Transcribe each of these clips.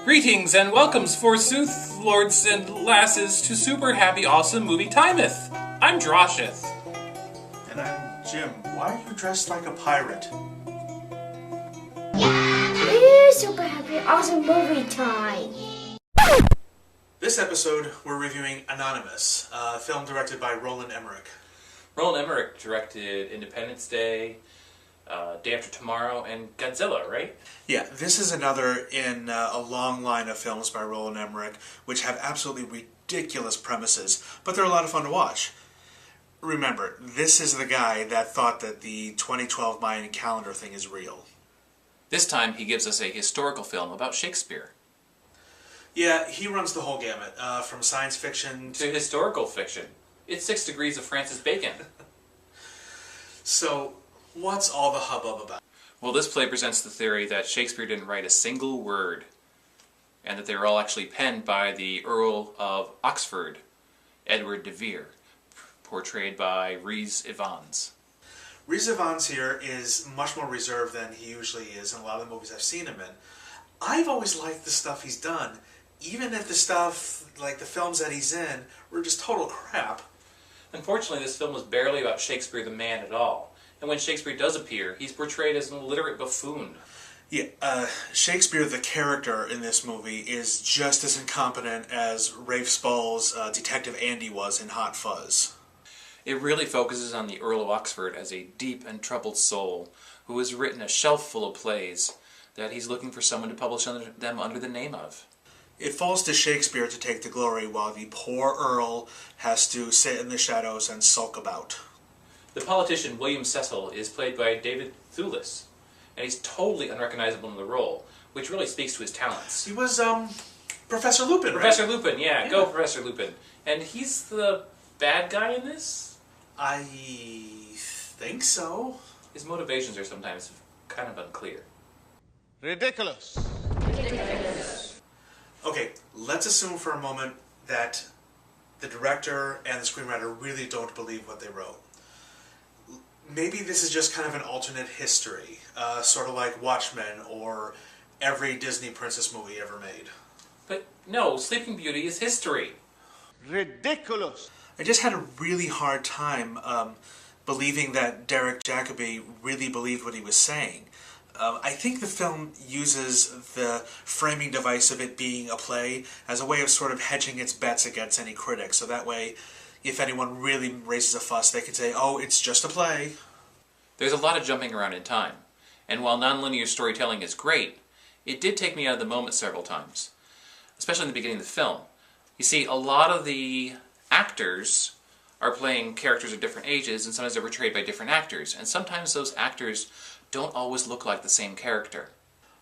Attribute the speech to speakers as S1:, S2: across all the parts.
S1: Greetings and welcomes, forsooth, lords and lasses, to Super Happy Awesome Movie Timeth. I'm Drosheth.
S2: And I'm Jim. Why are you dressed like a pirate?
S3: It's Super Happy Awesome Movie Time.
S2: This episode, we're reviewing Anonymous, a film directed by Roland Emmerich.
S1: Roland Emmerich directed Independence Day, Day After Tomorrow, and Godzilla, right?
S2: Yeah, this is another in a long line of films by Roland Emmerich, which have absolutely ridiculous premises, but they're a lot of fun to watch. Remember, this is the guy that thought that the 2012 Mayan calendar thing is real.
S1: This time he gives us a historical film about Shakespeare.
S2: Yeah, he runs the whole gamut, from science fiction
S1: To historical fiction. It's 6 Degrees of Francis Bacon.
S2: So, what's all the hubbub about?
S1: Well, this play presents the theory that Shakespeare didn't write a single word, and that they were all actually penned by the Earl of Oxford, Edward de Vere, portrayed by Rhys Ifans.
S2: Rhys Ifans here is much more reserved than he usually is in a lot of the movies I've seen him in. I've always liked the stuff he's done, even if the stuff, like the films that he's in, were just total crap.
S1: Unfortunately, this film was barely about Shakespeare the man at all, and when Shakespeare does appear, he's portrayed as an illiterate buffoon.
S2: Yeah, Shakespeare the character in this movie is just as incompetent as Rafe Spall's Detective Andy was in Hot Fuzz.
S1: It really focuses on the Earl of Oxford as a deep and troubled soul who has written a shelf full of plays that he's looking for someone to publish them under the name of.
S2: It falls to Shakespeare to take the glory while the poor Earl has to sit in the shadows and sulk about.
S1: The politician William Cecil is played by David Thewlis, and he's totally unrecognizable in the role, which really speaks to his talents.
S2: He was, Professor Lupin,
S1: Professor
S2: right?
S1: Lupin, yeah, go Professor Lupin. And he's the bad guy in this?
S2: I think so.
S1: His motivations are sometimes kind of unclear.
S4: Ridiculous.
S2: Okay, let's assume for a moment that the director and the screenwriter really don't believe what they wrote. Maybe this is just kind of an alternate history, sort of like Watchmen or every Disney princess movie ever made.
S1: But no, Sleeping Beauty is history.
S4: Ridiculous.
S2: I just had a really hard time believing that Derek Jacobi really believed what he was saying. I think the film uses the framing device of it being a play as a way of sort of hedging its bets against any critics, so that way, if anyone really raises a fuss, they can say, oh, it's just a play.
S1: There's a lot of jumping around in time, and while nonlinear storytelling is great, it did take me out of the moment several times, especially in the beginning of the film. You see, a lot of the actors are playing characters of different ages, and sometimes they're portrayed by different actors, and sometimes those actors don't always look like the same character.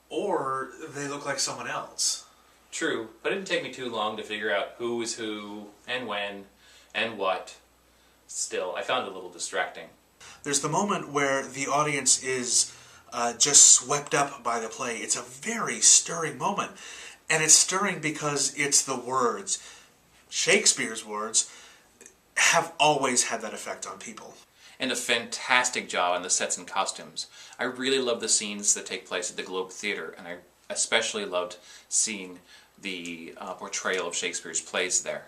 S2: Or they look like someone else.
S1: True, but it didn't take me too long to figure out who is who, and when, and what. Still, I found it a little distracting.
S2: There's the moment where the audience is just swept up by the play. It's a very stirring moment. And it's stirring because it's the words. Shakespeare's words have always had that effect on people.
S1: And a fantastic job on the sets and costumes. I really love the scenes that take place at the Globe Theatre, and I especially loved seeing the portrayal of Shakespeare's plays there.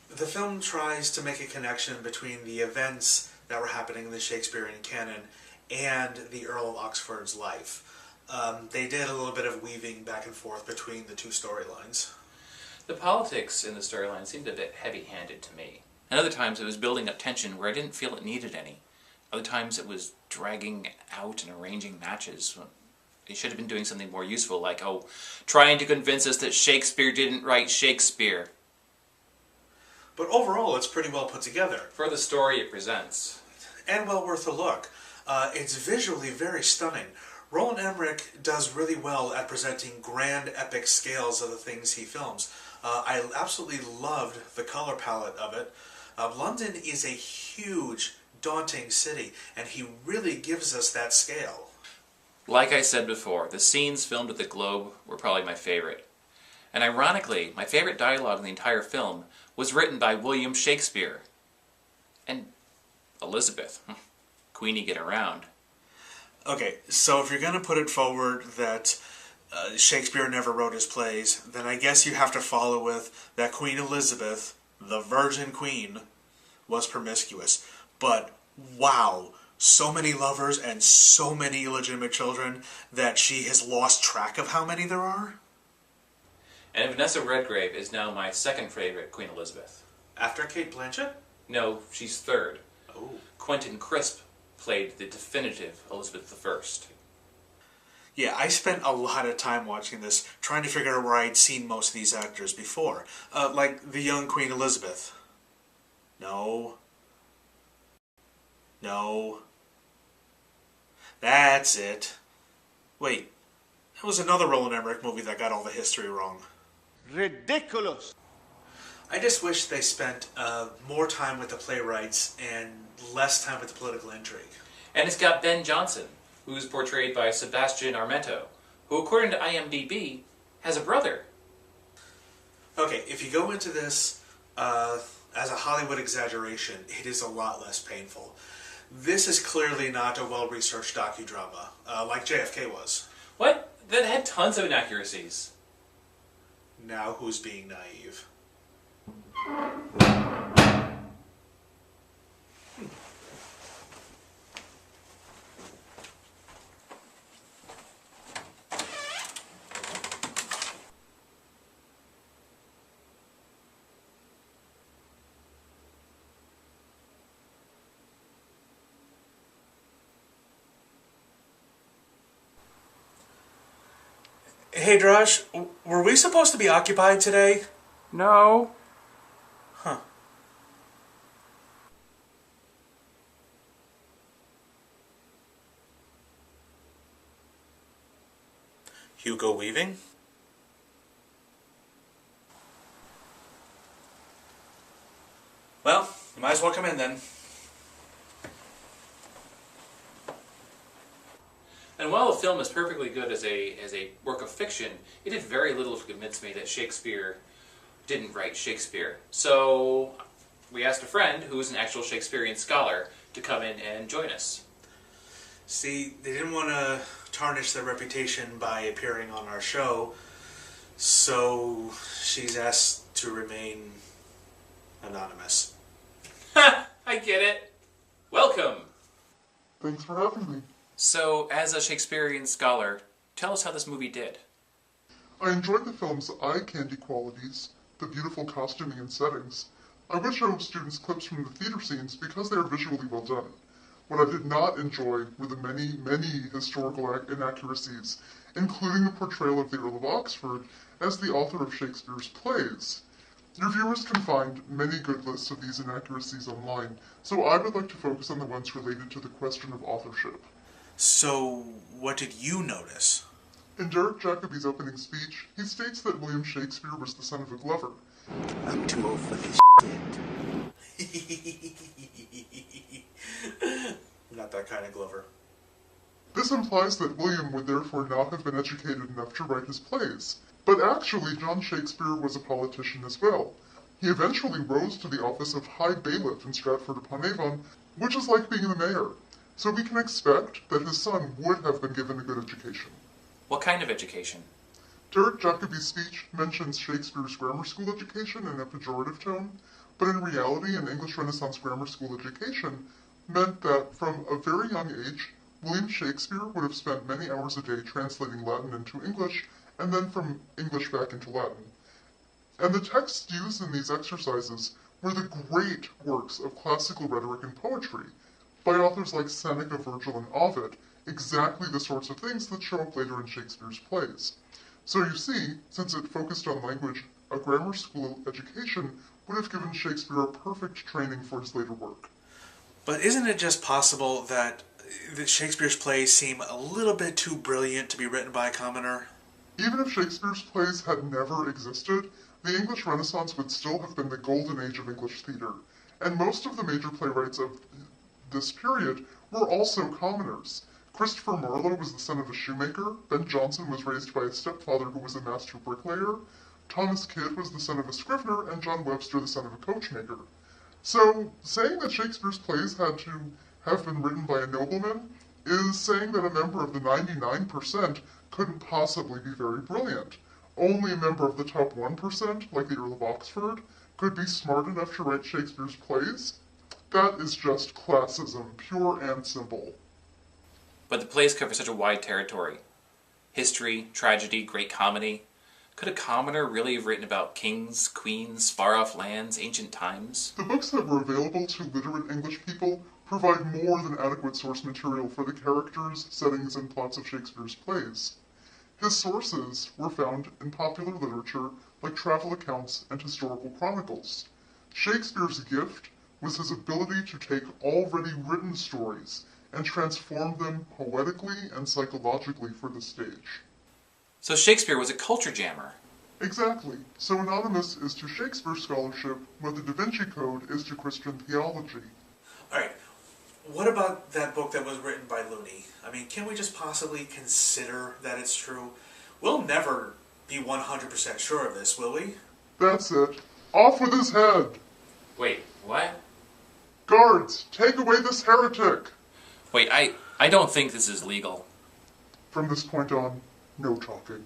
S2: The film tries to make a connection between the events that were happening in the Shakespearean canon and the Earl of Oxford's life. They did a little bit of weaving back and forth between the two storylines.
S1: The politics in the storyline seemed a bit heavy-handed to me. And other times it was building up tension where I didn't feel it needed any. Other times it was dragging out and arranging matches. It should have been doing something more useful, like, trying to convince us that Shakespeare didn't write Shakespeare.
S2: But overall, it's pretty well put together.
S1: For the story it presents.
S2: And well worth a look. It's visually very stunning. Roland Emmerich does really well at presenting grand, epic scales of the things he films. I absolutely loved the color palette of it. London is a huge, daunting city, and he really gives us that scale.
S1: Like I said before, the scenes filmed at the Globe were probably my favorite. And ironically, my favorite dialogue in the entire film was written by William Shakespeare. And Elizabeth. Queenie get around.
S2: Okay, so if you're going to put it forward that Shakespeare never wrote his plays, then I guess you have to follow with that Queen Elizabeth, the Virgin Queen, was promiscuous. But wow, so many lovers and so many illegitimate children that she has lost track of how many there are?
S1: And Vanessa Redgrave is now my second favorite Queen Elizabeth.
S2: After Kate Blanchett?
S1: No, she's third.
S2: Oh.
S1: Quentin Crisp played the definitive Elizabeth I.
S2: Yeah, I spent a lot of time watching this, trying to figure out where I'd seen most of these actors before. Like the young Queen Elizabeth. No. No. That's it. Wait, that was another Roland Emmerich movie that got all the history wrong.
S4: Ridiculous.
S2: I just wish they spent more time with the playwrights and less time with the political intrigue.
S1: And it's got Ben Jonson, who's portrayed by Sebastian Armento, who, according to IMDb, has a brother.
S2: Okay, if you go into this as a Hollywood exaggeration, it is a lot less painful. This is clearly not a well-researched docudrama, like JFK was.
S1: What? That had tons of inaccuracies.
S2: Now who's being naive? Hey Drosh, were we supposed to be occupied today?
S1: No.
S2: Huh. Hugo Weaving? Well, you might as well come in then.
S1: And while the film is perfectly good as a work of fiction, it did very little to convince me that Shakespeare didn't write Shakespeare. So we asked a friend, who is an actual Shakespearean scholar, to come in and join us.
S2: See, they didn't want to tarnish their reputation by appearing on our show, so she's asked to remain anonymous.
S1: Ha! I get it. Welcome.
S5: Thanks for having me.
S1: So, as a Shakespearean scholar, tell us how this movie did.
S5: I enjoyed the film's eye candy qualities, the beautiful costuming and settings. I would show students clips from the theater scenes because they are visually well done. What I did not enjoy were the many historical inaccuracies, including the portrayal of the Earl of Oxford as the author of Shakespeare's plays. Your viewers can find many good lists of these inaccuracies online, so I would like to focus on the ones related to the question of authorship.
S2: So, what did you notice?
S5: In Derek Jacobi's opening speech, he states that William Shakespeare was the son of a glover.
S6: I'm too old for this shit.
S2: Not that kind of Glover.
S5: This implies that William would therefore not have been educated enough to write his plays. But actually, John Shakespeare was a politician as well. He eventually rose to the office of High Bailiff in Stratford-upon-Avon, which is like being the mayor. So we can expect that his son would have been given a good education.
S1: What kind of education?
S5: Derek Jacobi's speech mentions Shakespeare's grammar school education in a pejorative tone, but in reality an English Renaissance grammar school education meant that from a very young age, William Shakespeare would have spent many hours a day translating Latin into English, and then from English back into Latin. And the texts used in these exercises were the great works of classical rhetoric and poetry, by authors like Seneca, Virgil, and Ovid, exactly the sorts of things that show up later in Shakespeare's plays. So you see, since it focused on language, a grammar school education would have given Shakespeare a perfect training for his later work.
S2: But isn't it just possible that Shakespeare's plays seem a little bit too brilliant to be written by a commoner?
S5: Even if Shakespeare's plays had never existed, the English Renaissance would still have been the golden age of English theater, and most of the major playwrights of this period were also commoners. Christopher Marlowe was the son of a shoemaker, Ben Jonson was raised by a stepfather who was a master bricklayer, Thomas Kyd was the son of a scrivener, and John Webster the son of a coachmaker. So, saying that Shakespeare's plays had to have been written by a nobleman is saying that a member of the 99% couldn't possibly be very brilliant. Only a member of the top 1%, like the Earl of Oxford, could be smart enough to write Shakespeare's plays? That is just classism, pure and simple.
S1: But the plays cover such a wide territory. History, tragedy, great comedy. Could a commoner really have written about kings, queens, far-off lands, ancient times?
S5: The books that were available to literate English people provide more than adequate source material for the characters, settings, and plots of Shakespeare's plays. His sources were found in popular literature like travel accounts and historical chronicles. Shakespeare's gift was his ability to take already written stories and transform them poetically and psychologically for the stage.
S1: So Shakespeare was a culture jammer.
S5: Exactly. So anonymous is to Shakespeare scholarship what the Da Vinci Code is to Christian theology.
S2: Alright, what about that book that was written by Looney? I mean, can we just possibly consider that it's true? We'll never be 100% sure of this, will we?
S5: That's it. Off with his head!
S1: Wait, what?
S5: Guards, take away this heretic!
S1: Wait, I don't think this is legal.
S5: From this point on, no talking.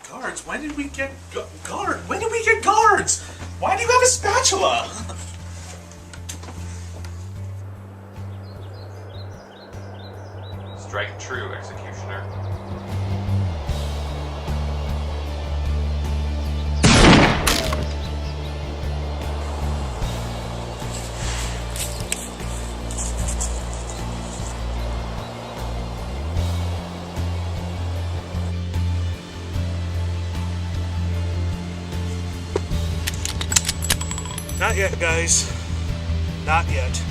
S2: Guards? When did we get When did we get guards? Why do you have a spatula?
S1: Strike true, executioner.
S2: Not yet, guys. Not yet.